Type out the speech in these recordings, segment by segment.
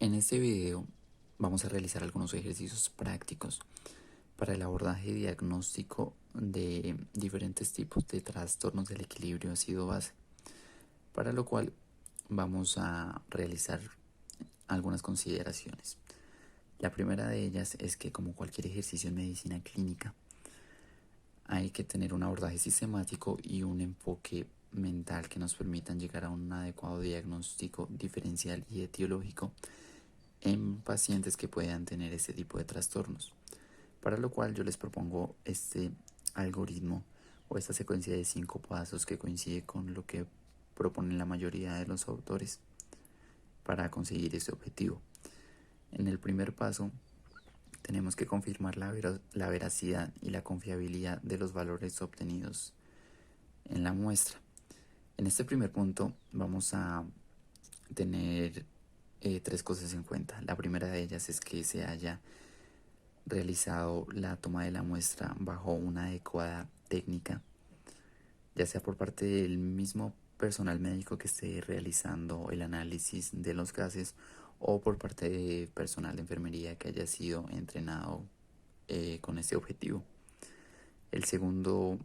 En este video vamos a realizar algunos ejercicios prácticos para el abordaje diagnóstico de diferentes tipos de trastornos del equilibrio ácido-base, para lo cual vamos a realizar algunas consideraciones. La primera de ellas es que, como cualquier ejercicio en medicina clínica, hay que tener un abordaje sistemático y un enfoque mental que nos permitan llegar a un adecuado diagnóstico diferencial y etiológico en pacientes que puedan tener este tipo de trastornos, para lo cual yo les propongo este algoritmo o esta secuencia de 5 pasos que coincide con lo que proponen la mayoría de los autores para conseguir este objetivo. En el primer paso tenemos que confirmar la veracidad y la confiabilidad de los valores obtenidos en la muestra. En este primer punto vamos a tener tres cosas en cuenta. La primera de ellas es que se haya realizado la toma de la muestra bajo una adecuada técnica, ya sea por parte del mismo personal médico que esté realizando el análisis de los gases o por parte de personal de enfermería que haya sido entrenado con este objetivo. El segundo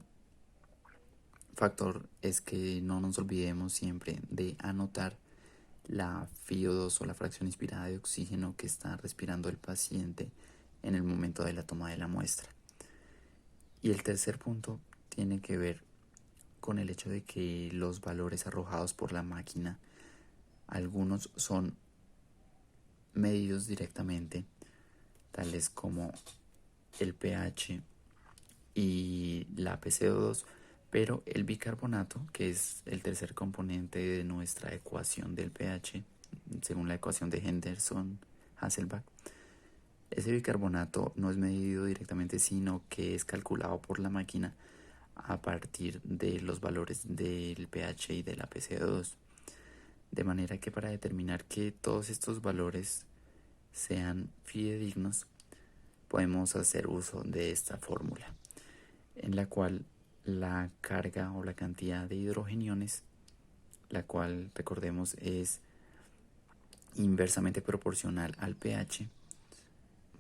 factor es que no nos olvidemos siempre de anotar la FiO2 o la fracción inspirada de oxígeno que está respirando el paciente en el momento de la toma de la muestra. Y el tercer punto tiene que ver con el hecho de que los valores arrojados por la máquina, algunos son medidos directamente, tales como el pH y la PCO2, pero el bicarbonato, que es el tercer componente de nuestra ecuación del pH, según la ecuación de Henderson-Hasselbalch, ese bicarbonato no es medido directamente, sino que es calculado por la máquina a partir de los valores del pH y de la PCO2. De manera que para determinar que todos estos valores sean fidedignos, podemos hacer uso de esta fórmula, en la cual la carga o la cantidad de hidrogeniones, la cual recordemos es inversamente proporcional al pH,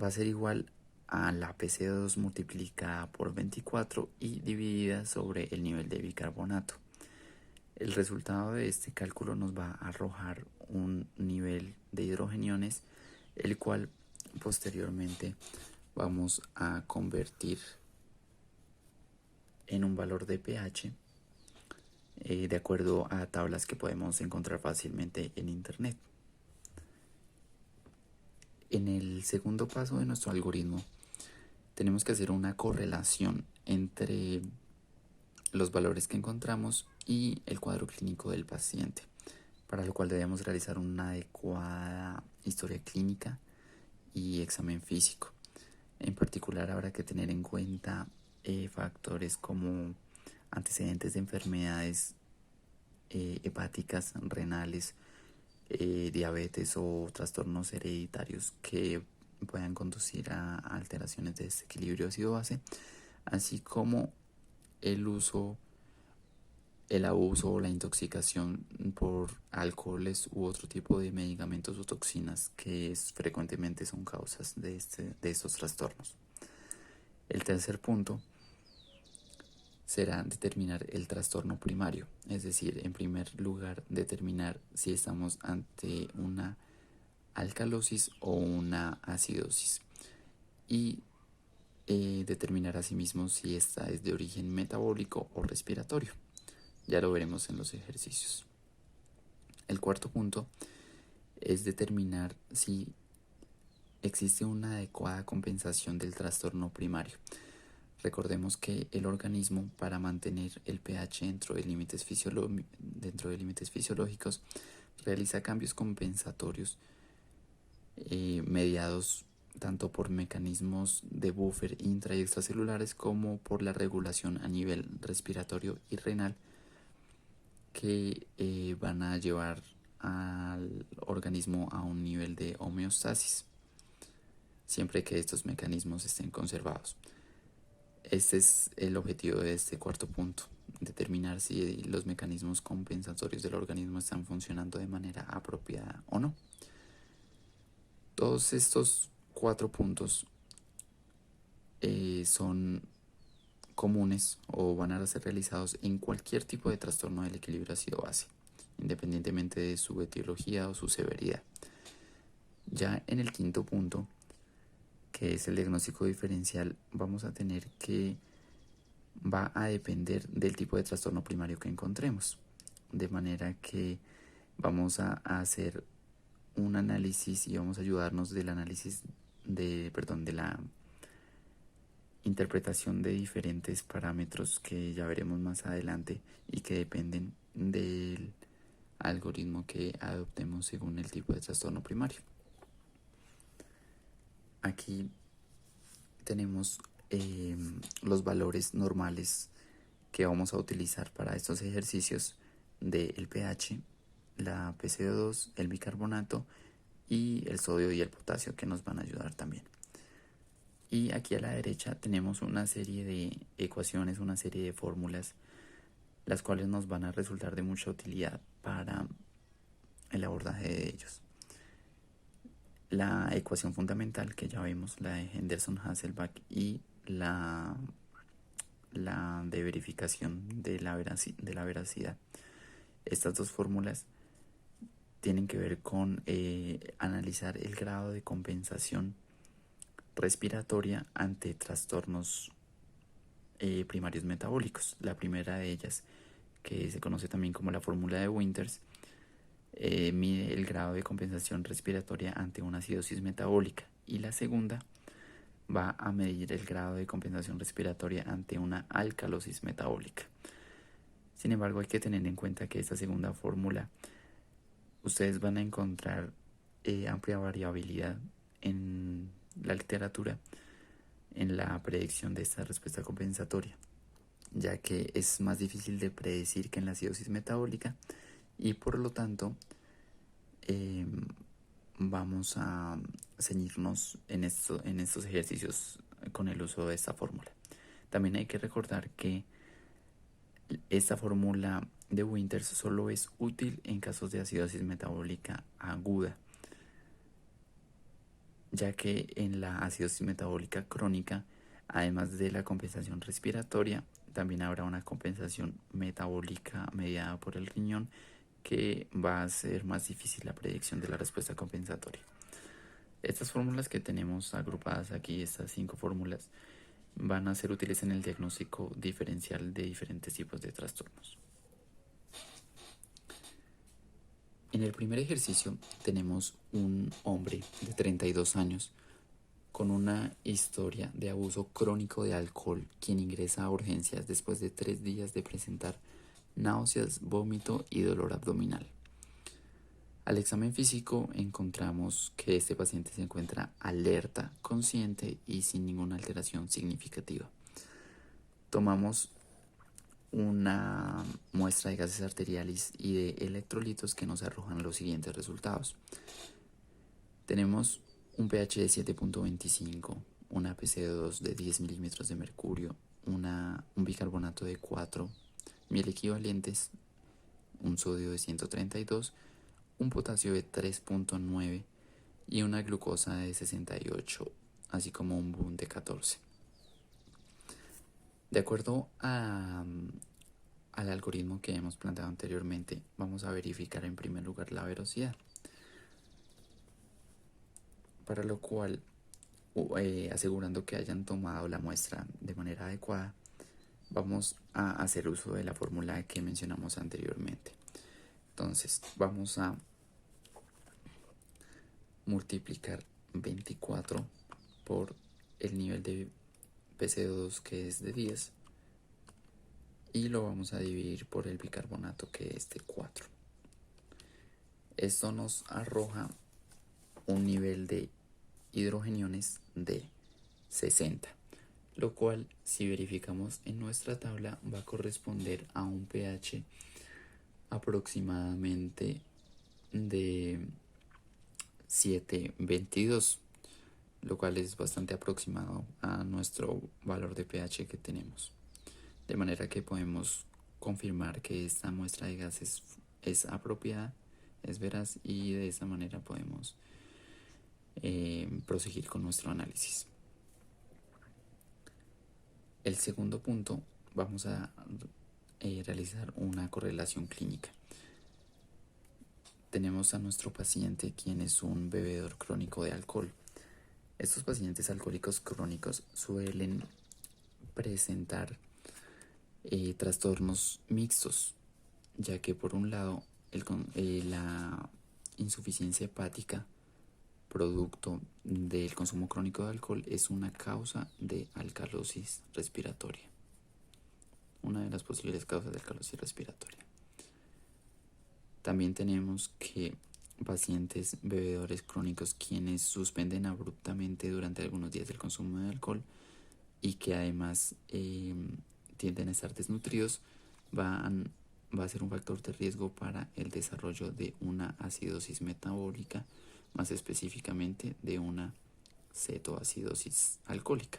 va a ser igual a la PCO2 multiplicada por 24 y dividida sobre el nivel de bicarbonato. El resultado de este cálculo nos va a arrojar un nivel de hidrogeniones, el cual posteriormente vamos a convertir en un valor de pH de acuerdo a tablas que podemos encontrar fácilmente en internet. En el segundo paso de nuestro algoritmo tenemos que hacer una correlación entre los valores que encontramos y el cuadro clínico del paciente, para lo cual debemos realizar una adecuada historia clínica y examen físico. En particular habrá que tener en cuenta factores como antecedentes de enfermedades hepáticas, renales, diabetes o trastornos hereditarios que puedan conducir a alteraciones de este equilibrio ácido-base, así como el uso, el abuso o la intoxicación por alcoholes u otro tipo de medicamentos o toxinas que frecuentemente son causas de estos trastornos. El tercer punto será determinar el trastorno primario, es decir, en primer lugar determinar si estamos ante una alcalosis o una acidosis y determinar asimismo si esta es de origen metabólico o respiratorio. Ya lo veremos en los ejercicios. El cuarto punto es determinar si existe una adecuada compensación del trastorno primario. Recordemos que el organismo, para mantener el pH dentro de límites fisiológicos, realiza cambios compensatorios mediados tanto por mecanismos de buffer intra y extracelulares como por la regulación a nivel respiratorio y renal que van a llevar al organismo a un nivel de homeostasis, siempre que estos mecanismos estén conservados. Este es el objetivo de este cuarto punto, determinar si los mecanismos compensatorios del organismo están funcionando de manera apropiada o no. Todos estos 4 puntos son comunes o van a ser realizados en cualquier tipo de trastorno del equilibrio ácido-base, independientemente de su etiología o su severidad. Ya en el quinto punto, que es el diagnóstico diferencial, vamos a tener que va a depender del tipo de trastorno primario que encontremos, de manera que vamos a hacer un análisis y vamos a ayudarnos del análisis de la interpretación de diferentes parámetros que ya veremos más adelante y que dependen del algoritmo que adoptemos según el tipo de trastorno primario. Aquí tenemos los valores normales que vamos a utilizar para estos ejercicios del pH, la PCO2, el bicarbonato y el sodio y el potasio, que nos van a ayudar también. Y aquí a la derecha tenemos una serie de ecuaciones, una serie de fórmulas, las cuales nos van a resultar de mucha utilidad para el abordaje de ellos. La ecuación fundamental que ya vimos, la de Henderson-Hasselbalch, y la de verificación de la veracidad. Estas dos fórmulas tienen que ver con analizar el grado de compensación respiratoria ante trastornos primarios metabólicos. La primera de ellas, que se conoce también como la fórmula de Winters, mide el grado de compensación respiratoria ante una acidosis metabólica, y la segunda va a medir el grado de compensación respiratoria ante una alcalosis metabólica. Sin embargo, hay que tener en cuenta que esta segunda fórmula ustedes van a encontrar amplia variabilidad en la literatura en la predicción de esta respuesta compensatoria, ya que es más difícil de predecir que en la acidosis metabólica, y por lo tanto vamos a ceñirnos en estos ejercicios con el uso de esta fórmula. También hay que recordar que esta fórmula de Winters solo es útil en casos de acidosis metabólica aguda, ya que en la acidosis metabólica crónica, además de la compensación respiratoria, también habrá una compensación metabólica mediada por el riñón, que va a ser más difícil la predicción de la respuesta compensatoria. Estas fórmulas que tenemos agrupadas aquí, estas 5 fórmulas, van a ser útiles en el diagnóstico diferencial de diferentes tipos de trastornos. En el primer ejercicio tenemos un hombre de 32 años con una historia de abuso crónico de alcohol, quien ingresa a urgencias después de 3 días de presentar náuseas, vómito y dolor abdominal. Al examen físico encontramos que este paciente se encuentra alerta, consciente y sin ninguna alteración significativa. Tomamos una muestra de gases arteriales y de electrolitos que nos arrojan los siguientes resultados. Tenemos un pH de 7.25, una PCO2 de 10 milímetros de mercurio, un bicarbonato de 4 mil equivalentes, un sodio de 132, un potasio de 3.9 y una glucosa de 68, así como un BUN de 14. De acuerdo al algoritmo que hemos planteado anteriormente, vamos a verificar en primer lugar la velocidad, para lo cual, asegurando que hayan tomado la muestra de manera adecuada, vamos a hacer uso de la fórmula que mencionamos anteriormente. Entonces vamos a multiplicar 24 por el nivel de PCO2, que es de 10, y lo vamos a dividir por el bicarbonato, que es de 4. Esto nos arroja un nivel de hidrogeniones de 60, lo cual, si verificamos en nuestra tabla, va a corresponder a un pH aproximadamente de 7.22, lo cual es bastante aproximado a nuestro valor de pH que tenemos, de manera que podemos confirmar que esta muestra de gases es apropiada, es veraz, y de esa manera podemos proseguir con nuestro análisis. El segundo punto, vamos a realizar una correlación clínica. Tenemos a nuestro paciente quien es un bebedor crónico de alcohol. Estos pacientes alcohólicos crónicos suelen presentar trastornos mixtos, ya que por un lado la insuficiencia hepática producto del consumo crónico de alcohol es una causa de alcalosis respiratoria, una de las posibles causas de alcalosis respiratoria. También tenemos que pacientes bebedores crónicos quienes suspenden abruptamente durante algunos días el consumo de alcohol y que además tienden a estar desnutridos, va a ser un factor de riesgo para el desarrollo de una acidosis metabólica, más específicamente de una cetoacidosis alcohólica.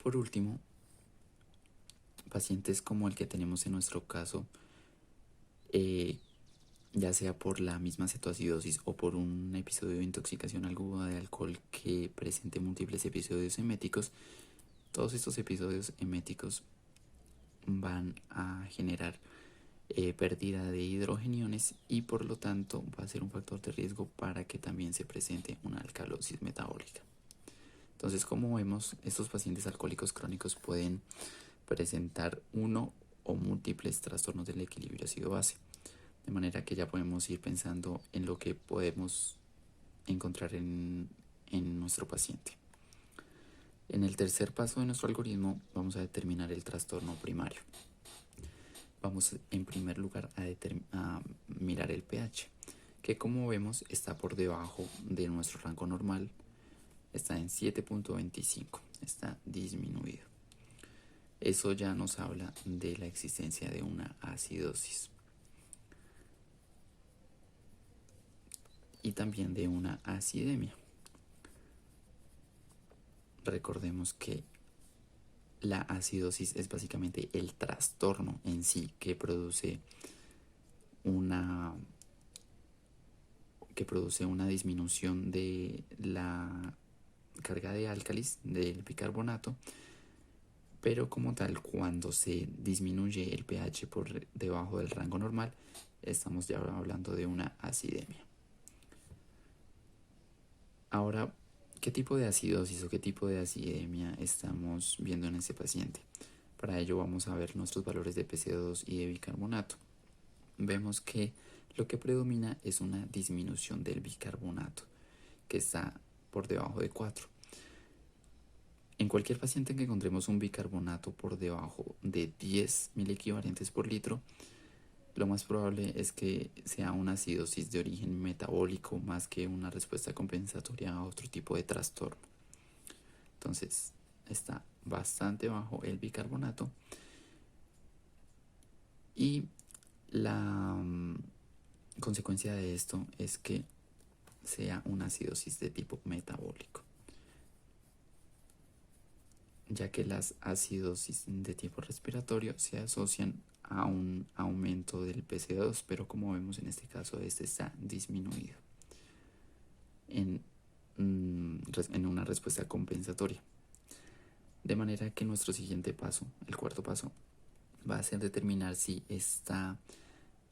Por último, pacientes como el que tenemos en nuestro caso, ya sea por la misma cetoacidosis o por un episodio de intoxicación aguda de alcohol que presente múltiples episodios eméticos, todos estos episodios eméticos van a generar pérdida de hidrogeniones y por lo tanto va a ser un factor de riesgo para que también se presente una alcalosis metabólica. Entonces, como vemos, estos pacientes alcohólicos crónicos pueden presentar uno o múltiples trastornos del equilibrio ácido-base, de manera que ya podemos ir pensando en lo que podemos encontrar en nuestro paciente. En el tercer paso de nuestro algoritmo vamos a determinar el trastorno primario. Vamos en primer lugar a mirar el pH, que como vemos está por debajo de nuestro rango normal, está en 7.25, está disminuido. Eso ya nos habla de la existencia de una acidosis y también de una acidemia. Recordemos que la acidosis es básicamente el trastorno en sí que produce una disminución de la carga de álcalis del bicarbonato, pero como tal, cuando se disminuye el pH por debajo del rango normal, estamos ya hablando de una acidemia. Ahora, ¿qué tipo de acidosis o qué tipo de acidemia estamos viendo en este paciente? Para ello vamos a ver nuestros valores de PCO2 y de bicarbonato. Vemos que lo que predomina es una disminución del bicarbonato, que está por debajo de 4. En cualquier paciente que encontremos un bicarbonato por debajo de 10 miliequivalentes por litro, lo más probable es que sea una acidosis de origen metabólico más que una respuesta compensatoria a otro tipo de trastorno. Entonces, está bastante bajo el bicarbonato y la consecuencia de esto es que sea una acidosis de tipo metabólico, ya que las acidosis de tipo respiratorio se asocian a un aumento del PCO2, pero como vemos en este caso, este está disminuido en una respuesta compensatoria. De manera que nuestro siguiente paso, el cuarto paso, va a ser determinar si esta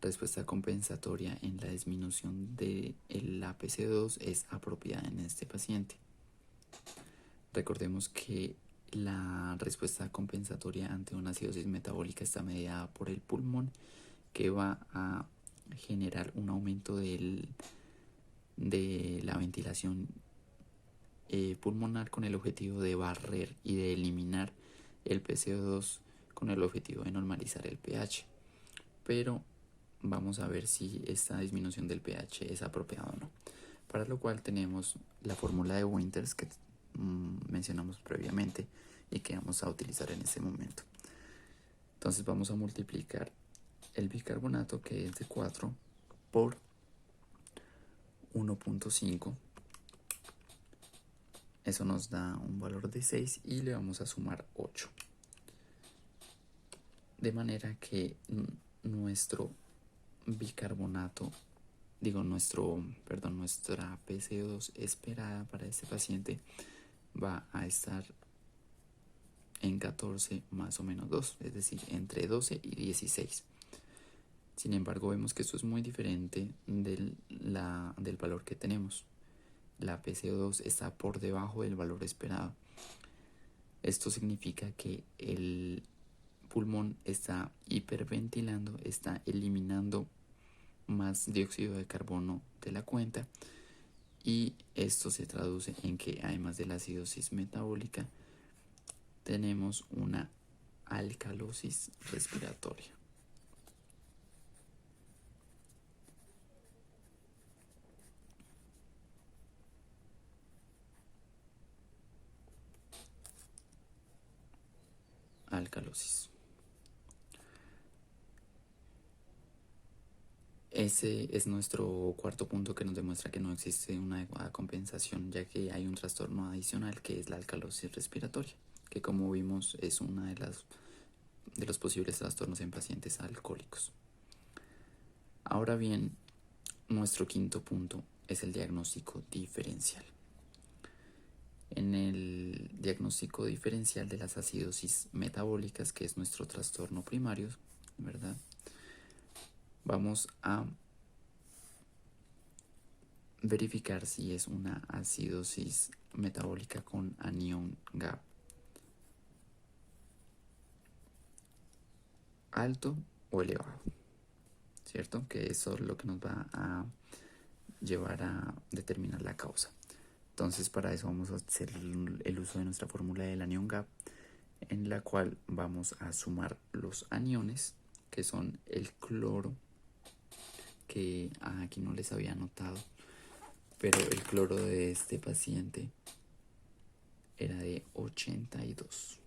respuesta compensatoria en la disminución de la PCO2 es apropiada en este paciente. Recordemos que la respuesta compensatoria ante una acidosis metabólica está mediada por el pulmón, que va a generar un aumento de la ventilación pulmonar con el objetivo de barrer y de eliminar el PCO2 con el objetivo de normalizar el pH. Pero vamos a ver si esta disminución del pH es apropiada o no. Para lo cual tenemos la fórmula de Winters que mencionamos previamente y que vamos a utilizar en este momento. Entonces vamos a multiplicar el bicarbonato, que es de 4, por 1.5. Eso nos da un valor de 6 y le vamos a sumar 8. De manera que nuestro bicarbonato nuestra PCO2 esperada para este paciente va a estar en 14 más o menos 2, es decir, entre 12 y 16. Sin embargo, vemos que esto es muy diferente del valor que tenemos. La PCO2 está por debajo del valor esperado. Esto significa que el pulmón está hiperventilando, está eliminando más dióxido de carbono de la cuenta, y esto se traduce en que además de la acidosis metabólica tenemos una alcalosis respiratoria. Alcalosis. Ese es nuestro cuarto punto que nos demuestra que no existe una adecuada compensación, ya que hay un trastorno adicional que es la alcalosis respiratoria, que como vimos es una de los posibles trastornos en pacientes alcohólicos. Ahora bien, nuestro quinto punto es el diagnóstico diferencial. En el diagnóstico diferencial de las acidosis metabólicas, que es nuestro trastorno primario, ¿verdad? Vamos a verificar si es una acidosis metabólica con anión GAP alto o elevado, ¿cierto? Que eso es lo que nos va a llevar a determinar la causa. Entonces, para eso vamos a hacer el uso de nuestra fórmula del anión GAP, en la cual vamos a sumar los aniones, que son el cloro, que aquí no les había anotado, pero el cloro de este paciente era de 82.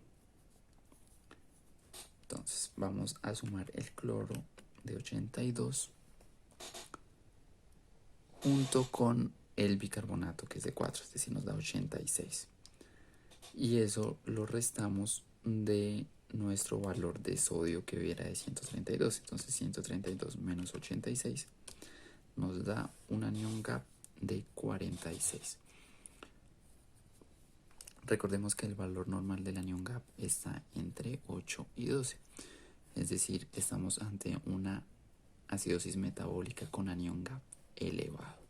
Entonces vamos a sumar el cloro de 82 junto con el bicarbonato, que es de 4, es decir, nos da 86. Y eso lo restamos de nuestro valor de sodio, que era de 132. Entonces 132 menos 86 nos da un anión GAP de 46. Recordemos que el valor normal del anión GAP está entre 8 y 12. Es decir, estamos ante una acidosis metabólica con anión GAP elevado.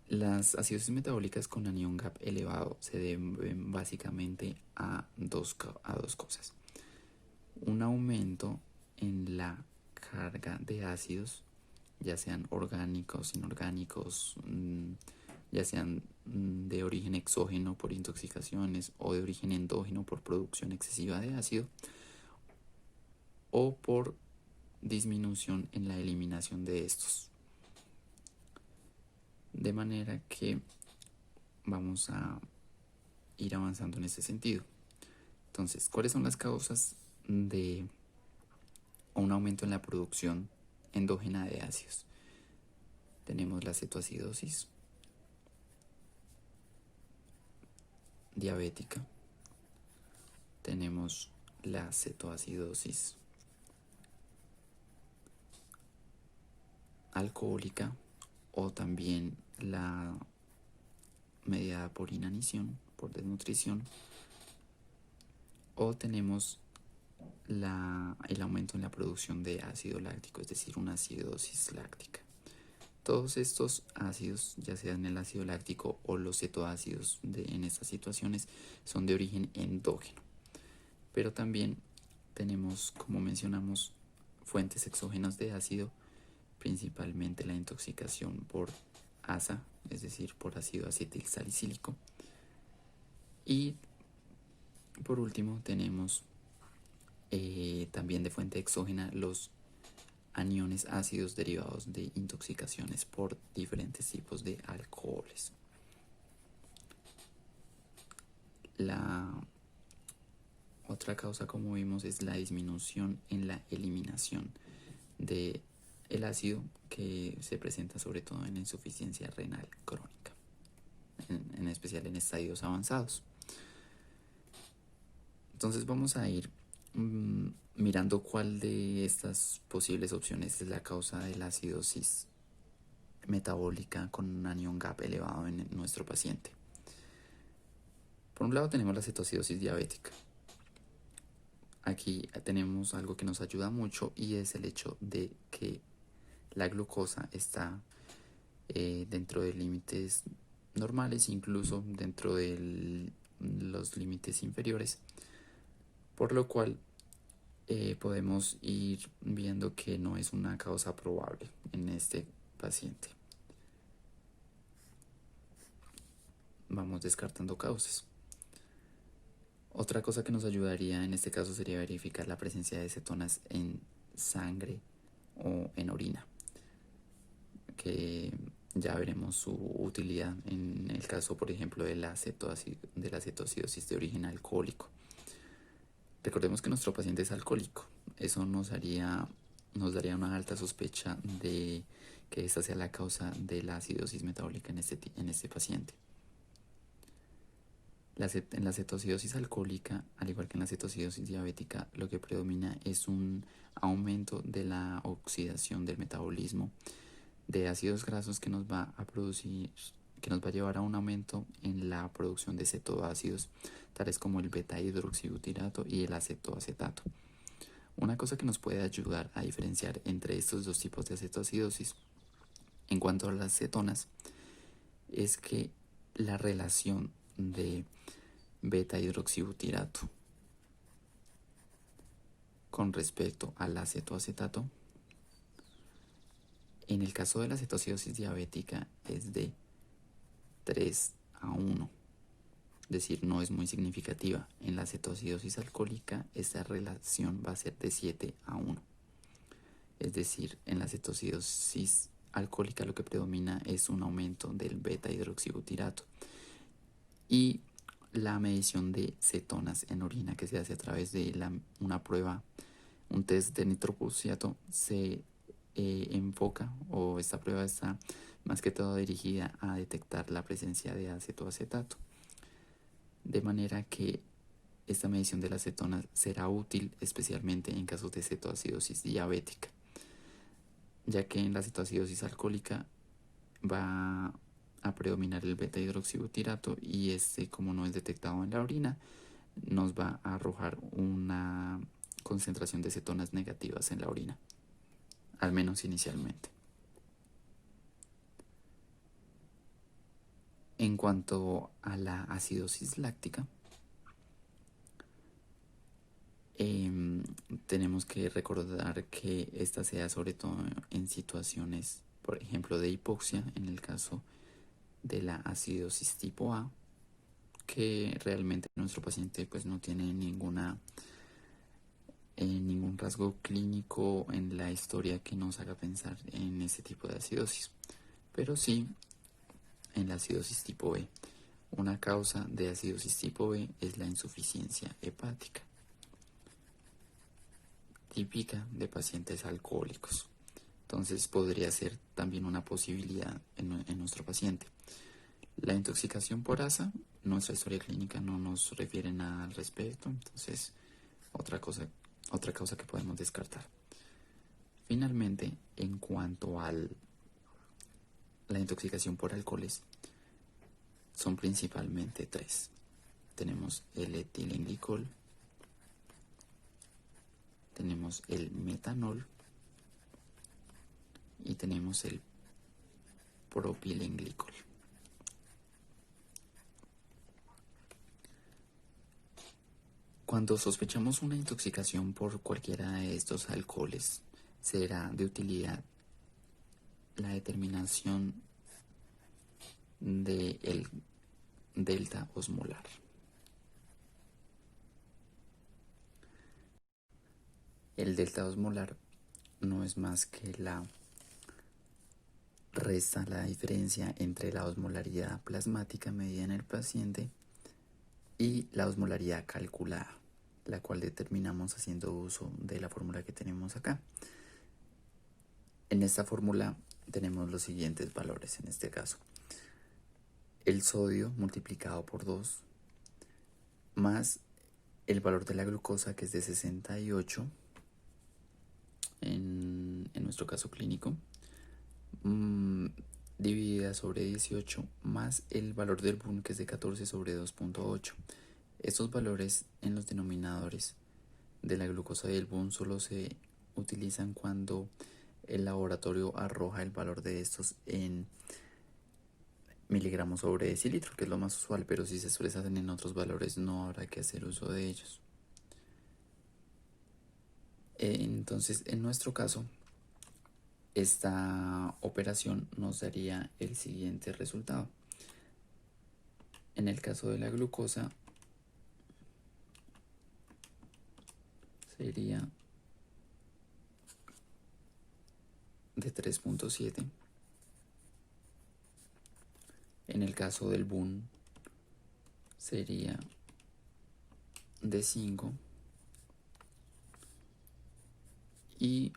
Las acidosis metabólicas con anión GAP elevado se deben básicamente a dos cosas. Un aumento en la carga de ácidos, ya sean orgánicos, inorgánicos, ya sean de origen exógeno por intoxicaciones o de origen endógeno por producción excesiva de ácido, o por disminución en la eliminación de estos. De manera que vamos a ir avanzando en ese sentido. Entonces, ¿cuáles son las causas de un aumento en la producción endógena de ácidos? Tenemos la cetoacidosis diabética, tenemos la cetoacidosis alcohólica, o también la mediada por inanición, por desnutrición, o tenemos el aumento en la producción de ácido láctico, es decir, una acidosis láctica. Todos estos ácidos, ya sean el ácido láctico o los cetoácidos en estas situaciones, son de origen endógeno. Pero también tenemos, como mencionamos, fuentes exógenas de ácido, principalmente la intoxicación por ASA, es decir, por ácido acetilsalicílico. Y por último tenemos también de fuente exógena los aniones ácidos derivados de intoxicaciones por diferentes tipos de alcoholes. La otra causa, como vimos, es la disminución en la eliminación de el ácido, que se presenta sobre todo en la insuficiencia renal crónica, en especial en estadios avanzados. Entonces vamos a ir mirando cuál de estas posibles opciones es la causa de la acidosis metabólica con un anion GAP elevado en nuestro paciente. Por un lado tenemos la cetoacidosis diabética. Aquí tenemos algo que nos ayuda mucho y es el hecho de que la glucosa está dentro de límites normales, incluso dentro de los límites inferiores, por lo cual podemos ir viendo que no es una causa probable en este paciente. Vamos descartando causas. Otra cosa que nos ayudaría en este caso sería verificar la presencia de cetonas en sangre o en orina, que ya veremos su utilidad en el caso, por ejemplo, de la cetoacidosis de origen alcohólico. Recordemos que nuestro paciente es alcohólico. Eso nos daría una alta sospecha de que esta sea la causa de la acidosis metabólica en este paciente. En la cetoacidosis alcohólica, al igual que en la cetoacidosis diabética, lo que predomina es un aumento de la oxidación del metabolismo de ácidos grasos que nos va a llevar a un aumento en la producción de cetoácidos, tales como el beta hidroxibutirato y el acetoacetato. Una cosa que nos puede ayudar a diferenciar entre estos dos tipos de cetoacidosis en cuanto a las cetonas es que la relación de beta hidroxibutirato con respecto al acetoacetato en el caso de la cetoacidosis diabética es de 3:1, es decir, no es muy significativa. En la cetoacidosis alcohólica esta relación va a ser de 7:1, es decir, en la cetoacidosis alcohólica lo que predomina es un aumento del beta hidroxibutirato, y la medición de cetonas en orina que se hace a través de una prueba, un test de nitroprusiato, se enfoca, o esta prueba está más que todo dirigida a detectar la presencia de acetoacetato, de manera que esta medición de las cetonas será útil especialmente en casos de cetoacidosis diabética, ya que en la cetoacidosis alcohólica va a predominar el beta hidroxibutirato y este, como no es detectado en la orina, nos va a arrojar una concentración de cetonas negativas en la orina, al menos inicialmente. En cuanto a la acidosis láctica, tenemos que recordar que esta se da sobre todo en situaciones, por ejemplo, de hipoxia, en el caso de la acidosis tipo A, que realmente nuestro paciente pues no tiene ningún rasgo clínico en la historia que nos haga pensar en ese tipo de acidosis, pero sí en la acidosis tipo B. Una causa de acidosis tipo B es la insuficiencia hepática, típica de pacientes alcohólicos. Entonces podría ser también una posibilidad en nuestro paciente. La intoxicación por asa, nuestra historia clínica no nos refiere nada al respecto, entonces otra causa que podemos descartar. Finalmente, en cuanto a la intoxicación por alcoholes, son principalmente tres. Tenemos el etilenglicol, tenemos el metanol y tenemos el propilenglicol. Cuando sospechamos una intoxicación por cualquiera de estos alcoholes, será de utilidad la determinación del delta osmolar. El delta osmolar no es más que la diferencia entre la osmolaridad plasmática medida en el paciente y la osmolaridad calculada, la cual determinamos haciendo uso de la fórmula que tenemos acá. En esta fórmula tenemos los siguientes valores en este caso: el sodio multiplicado por 2 más el valor de la glucosa, que es de 68 en nuestro caso clínico, dividida sobre 18 más el valor del BUN, que es de 14 sobre 2.8. Estos valores en los denominadores de la glucosa y el BUN solo se utilizan cuando el laboratorio arroja el valor de estos en miligramos sobre decilitro, que es lo más usual, pero si se expresan en otros valores no habrá que hacer uso de ellos. Entonces, en nuestro caso, esta operación nos daría el siguiente resultado. En el caso de la glucosa, sería de 3.7. En el caso del BUN, sería de 5. Y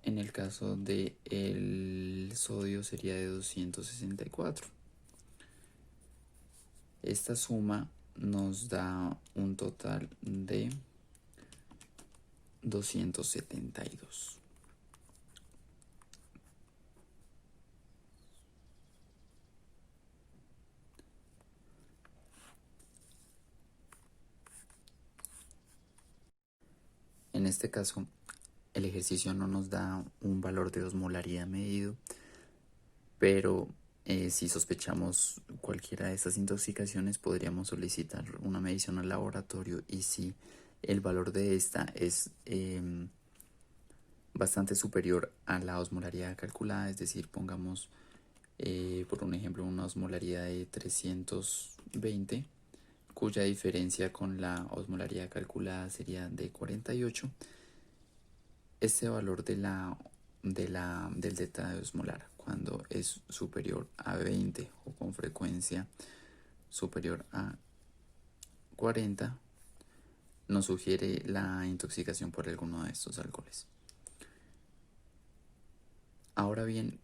en el caso del sodio sería de 264. Esta suma nos da un total de 272. En este caso, el ejercicio no nos da un valor de osmolaridad medido, pero si sospechamos cualquiera de estas intoxicaciones, podríamos solicitar una medición al laboratorio, y si el valor de esta es bastante superior a la osmolaridad calculada, es decir, pongamos por un ejemplo una osmolaridad de 320, cuya diferencia con la osmolaridad calculada sería de 48, este valor del delta osmolar, cuando es superior a 20 o con frecuencia superior a 40, nos sugiere la intoxicación por alguno de estos alcoholes. Ahora bien,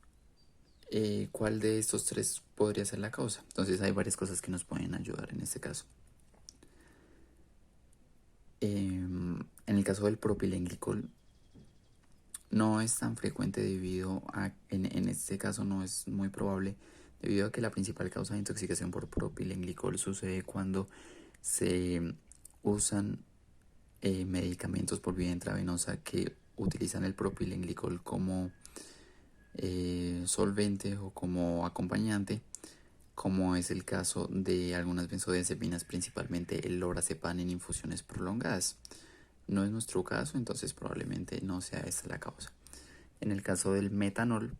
¿cuál de estos tres podría ser la causa? Entonces hay varias cosas que nos pueden ayudar en este caso. En el caso del propilenglicol, no es tan frecuente debido a, en este caso no es muy probable, debido a que la principal causa de intoxicación por propilenglicol sucede cuando se usan medicamentos por vía intravenosa que utilizan el propilenglicol como solvente o como acompañante, como es el caso de algunas benzodiazepinas, principalmente el lorazepam en infusiones prolongadas. No es nuestro caso, entonces probablemente no sea esta la causa. En el caso del metanol,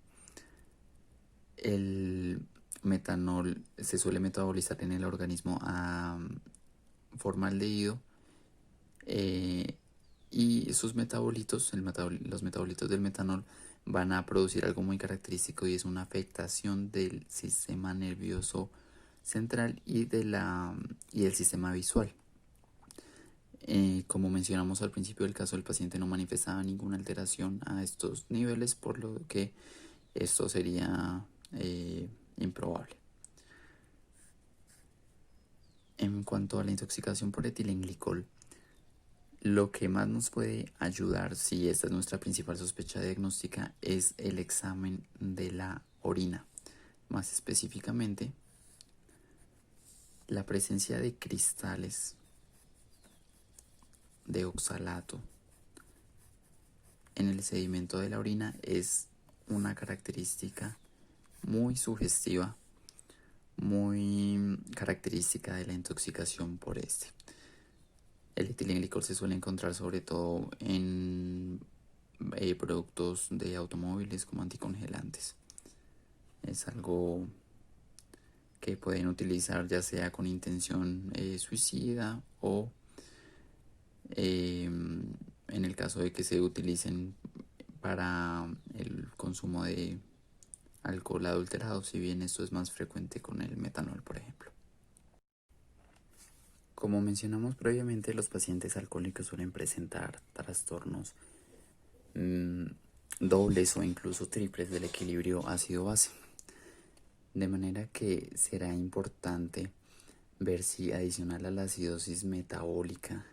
el metanol se suele metabolizar en el organismo a formaldehído, y sus metabolitos, los metabolitos del metanol, van a producir algo muy característico, y es una afectación del sistema nervioso central y del sistema visual. Como mencionamos al principio del caso, el paciente no manifestaba ninguna alteración a estos niveles, por lo que esto sería improbable. En cuanto a la intoxicación por etilenglicol, lo que más nos puede ayudar, si esta es nuestra principal sospecha diagnóstica, es el examen de la orina. Más específicamente, la presencia de cristales de oxalato en el sedimento de la orina es una característica muy sugestiva, muy característica de la intoxicación por este. El etilenglicol se suele encontrar sobre todo en productos de automóviles como anticongelantes. Es algo que pueden utilizar ya sea con intención suicida o en el caso de que se utilicen para el consumo de alcohol adulterado, si bien esto es más frecuente con el metanol, por ejemplo. Como mencionamos previamente, los pacientes alcohólicos suelen presentar trastornos dobles o incluso triples del equilibrio ácido-base, de manera que será importante ver si, adicional a la acidosis metabólica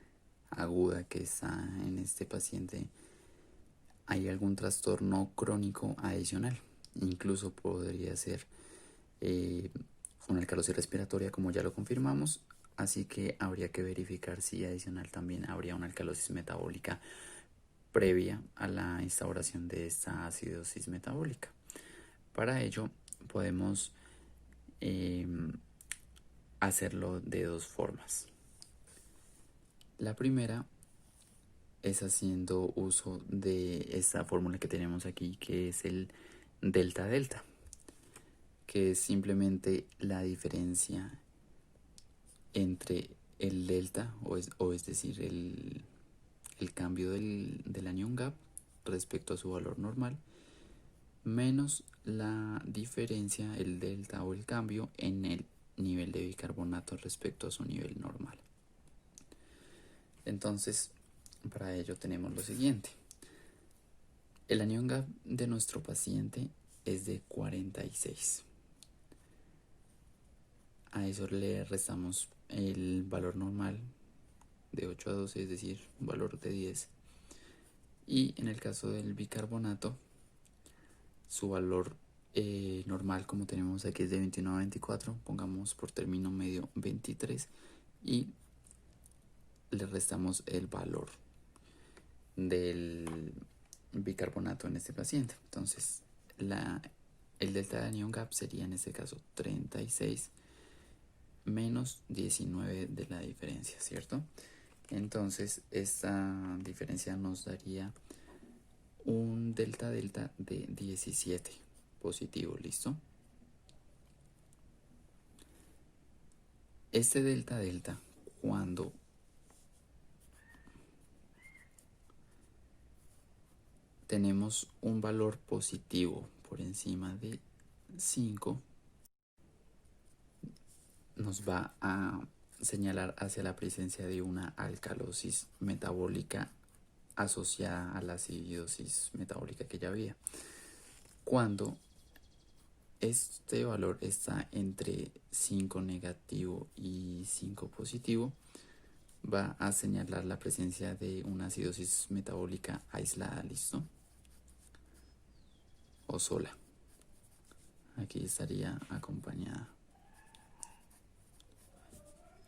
aguda que está en este paciente, hay algún trastorno crónico adicional. Incluso podría ser una alcalosis respiratoria, como ya lo confirmamos, así que habría que verificar si adicional también habría una alcalosis metabólica previa a la instauración de esta acidosis metabólica. Para ello podemos hacerlo de dos formas. La primera es haciendo uso de esta fórmula que tenemos aquí, que es el delta delta, que es simplemente la diferencia entre el delta, o es decir, el cambio del anion gap respecto a su valor normal, menos la diferencia, el delta o el cambio en el nivel de bicarbonato respecto a su nivel normal. Entonces, para ello tenemos lo siguiente. El anion gap de nuestro paciente es de 46. A eso le restamos el valor normal de 8 a 12, es decir, un valor de 10. Y en el caso del bicarbonato, su valor normal, como tenemos aquí, es de 21 a 24. Pongamos por término medio 23 y le restamos el valor del bicarbonato en este paciente. Entonces, el delta de anion gap sería en este caso 36 menos 19 de la diferencia, ¿cierto? Entonces, esta diferencia nos daría un delta delta de 17 positivo, ¿listo? Este delta delta, cuando tenemos un valor positivo por encima de 5, nos va a señalar hacia la presencia de una alcalosis metabólica asociada a la acidosis metabólica que ya había. Cuando este valor está entre 5 negativo y 5 positivo, va a señalar la presencia de una acidosis metabólica aislada, ¿listo? O sola. Aquí estaría acompañada.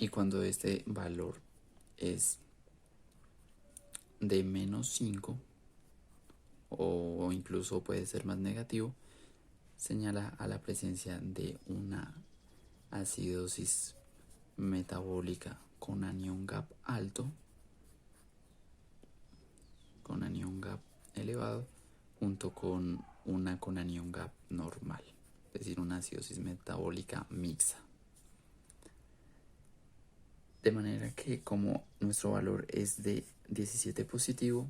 Y cuando este valor es de menos 5 o incluso puede ser más negativo, señala a la presencia de una acidosis metabólica con anion gap alto, con anion gap elevado, junto con una con anion gap normal, es decir, una acidosis metabólica mixta. De manera que, como nuestro valor es de 17 positivo,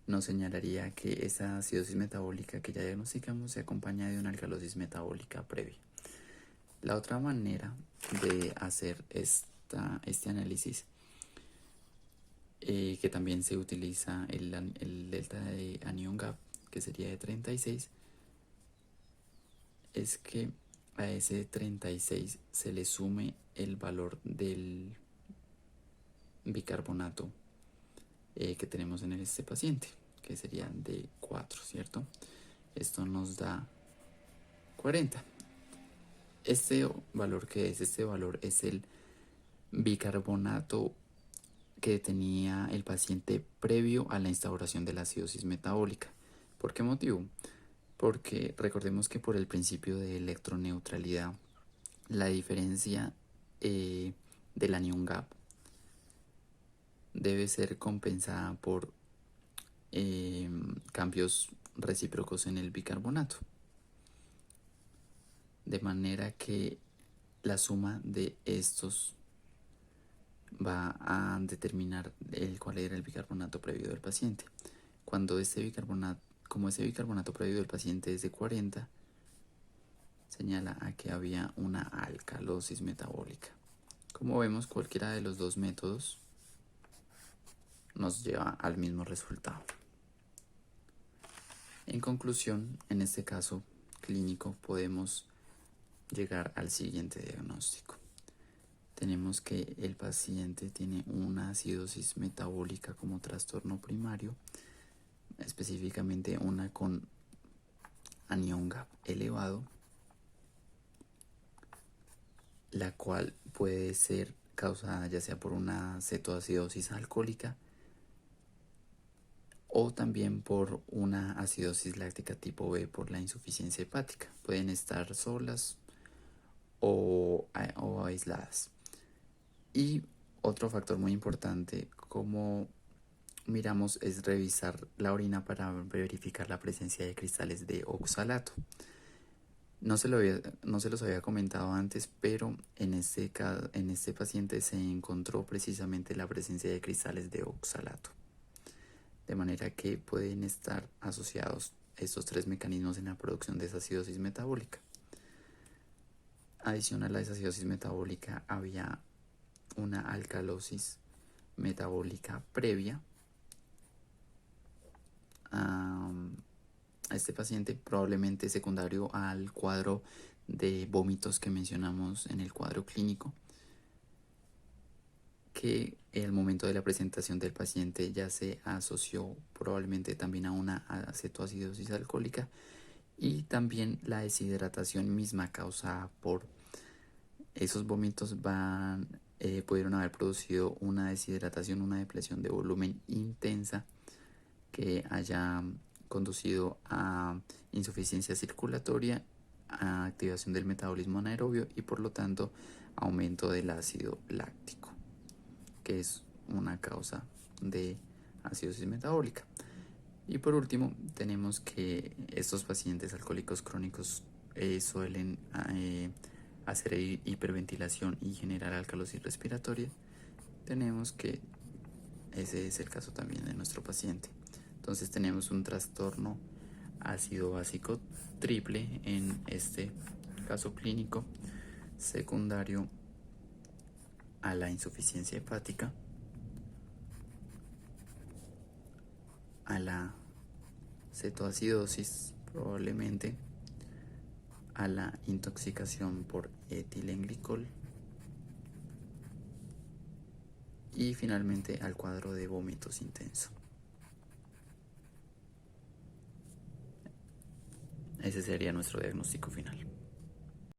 nos señalaría que esa acidosis metabólica que ya diagnosticamos se acompaña de una alcalosis metabólica previa. La otra manera de hacer este análisis, que también se utiliza el delta de anion gap, que sería de 36, es que a ese 36 se le sume el valor del bicarbonato que tenemos en este paciente, que sería de 4, ¿cierto? Esto nos da 40. Este valor es el bicarbonato que tenía el paciente previo a la instauración de la acidosis metabólica. ¿Por qué motivo? Porque recordemos que por el principio de electroneutralidad, la diferencia del anion gap debe ser compensada por cambios recíprocos en el bicarbonato, de manera que la suma de estos va a determinar cuál era el bicarbonato previo del paciente. Como este bicarbonato previo del paciente es de 40, señala a que había una alcalosis metabólica. Como vemos, cualquiera de los dos métodos nos lleva al mismo resultado. En conclusión, en este caso clínico podemos llegar al siguiente diagnóstico. tenemos que el paciente tiene una acidosis metabólica como trastorno primario, específicamente una con anión GAP elevado, la cual puede ser causada ya sea por una cetoacidosis alcohólica o también por una acidosis láctica tipo B por la insuficiencia hepática. Pueden estar solas o aisladas. Y otro factor muy importante, como miramos, es revisar la orina para verificar la presencia de cristales de oxalato. No se los había comentado antes, pero en este paciente se encontró precisamente la presencia de cristales de oxalato. De manera que pueden estar asociados estos tres mecanismos en la producción de esa acidosis metabólica. Adicional a esa acidosis metabólica había una alcalosis metabólica previa a este paciente, probablemente secundario al cuadro de vómitos que mencionamos en el cuadro clínico, que el momento de la presentación del paciente ya se asoció probablemente también a una acetoacidosis alcohólica, y también la deshidratación misma causada por esos vómitos pudieron haber producido una deshidratación, una depresión de volumen intensa que haya conducido a insuficiencia circulatoria, a activación del metabolismo anaerobio y por lo tanto aumento del ácido láctico, que es una causa de acidosis metabólica. Y por último, tenemos que estos pacientes alcohólicos crónicos suelen hacer hiperventilación y generar alcalosis respiratoria. Tenemos que ese es el caso también de nuestro paciente. Entonces tenemos un trastorno ácido básico triple en este caso clínico, secundario a la insuficiencia hepática, a la cetoacidosis probablemente, a la intoxicación por etilenglicol y finalmente al cuadro de vómitos intenso. Ese sería nuestro diagnóstico final.